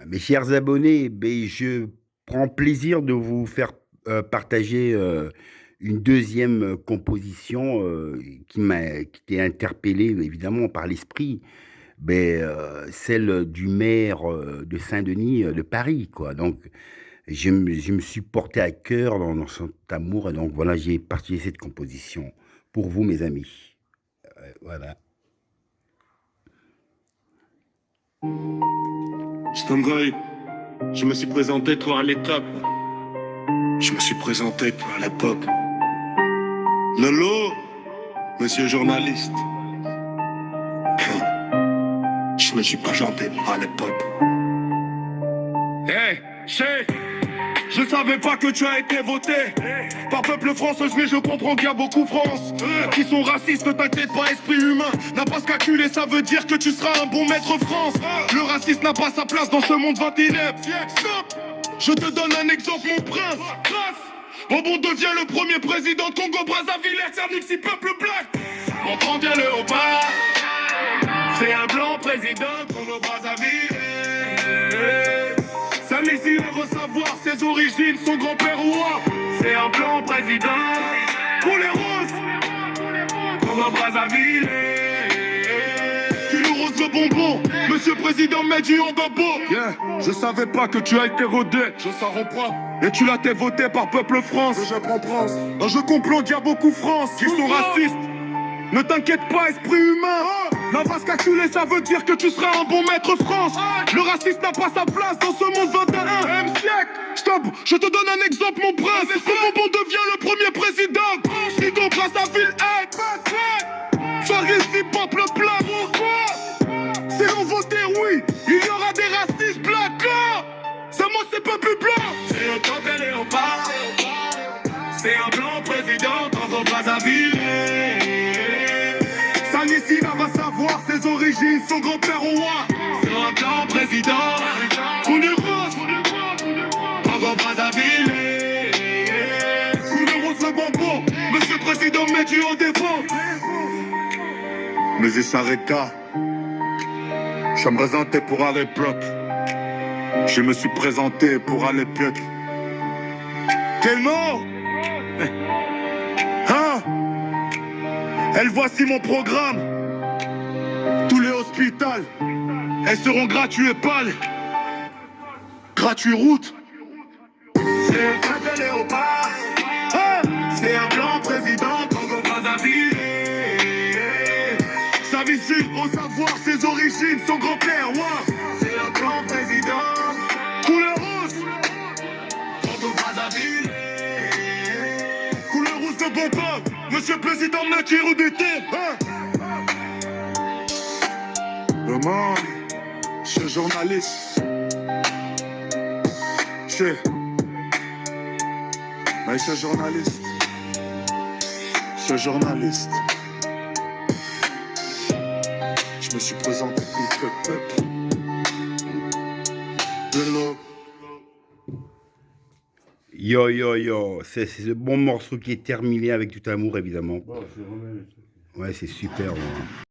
Mes chers abonnés, je prends plaisir de vous faire partager une deuxième composition qui t'est interpellée évidemment par l'esprit, celle du maire de Saint-Denis de Paris, quoi. Donc, je me suis porté à cœur dans cet amour, et donc voilà, j'ai partagé cette composition pour vous, mes amis. Voilà. Stongoy, je me suis présenté toi à l'étape. Je me suis présenté toi à l'époque. Lolo, monsieur journaliste. Je me suis présenté moi à l'époque. Hey, je savais pas que tu as été voté par peuple français, mais je comprends qu'il y a beaucoup France qui sont racistes, t'inquiète pas, esprit humain n'a pas se calculer, ça veut dire que tu seras un bon maître France. Le racisme n'a pas sa place dans ce monde 21e. Je te donne un exemple, mon prince. Bonbon devient le premier président de Congo-Brazzaville, Cernixi peuple black. On prend bien le haut bas. C'est un blanc président de Congo-Brazzaville. Cernixi veut savoir ses origines, son grand-père roi. C'est un blanc président pour les roses. Congo-Brazzaville. Tu nous roses le bonbon, monsieur président Medji en bobo. Yeah. Je savais pas que tu as été rodé, je savais pas. Et tu l'as été voté par peuple France. Je prends France. Dans je comprends qu'il y a beaucoup France qui sont racistes. Ne t'inquiète pas, esprit humain. La vache calculée, ça veut dire que tu seras un bon maître France. Le racisme n'a pas sa place dans ce monde 21e siècle. Stop, je te donne un exemple, mon prince. Ce bonbon devient le premier président. Congo Brazzaville est. Soirée ici, peuple plat. Pourquoi? C'est on voter, oui. Il y aura des racistes black. C'est moi, c'est peuple blanc. C'est un camp des léopards. C'est un blanc président, Congo Brazzaville. Sanissi va savoir ses origines, son grand-père roi. C'est un blanc président. On est rose, Congo Brazzaville. On est rose le bonbon, monsieur le président Medji au défaut. Mais il s'arrêta. Je me présentais pour aller bloc. Je me suis présenté pour aller bloc. Quel nom? Hein? Elle voici mon programme. Tous les hôpitaux, elles seront gratuits et pâles. Gratuit route. C'est un peuple léopard. C'est un blanc président Congo Brazzaville. Sa visite, au savoir ses origines, son grand-père, ouais. C'est un blanc président. Couleur rouge. Congo Brazzaville. Couleur rouge de bonbon. Monsieur le président me tire au dété. Maman, je suis journaliste. Je suis journaliste. Je suis journaliste. Je me suis présenté pour le peuple. De l'eau. Yo, yo, yo, c'est ce bon morceau qui est terminé avec tout amour, évidemment. Ouais, c'est super. Ouais.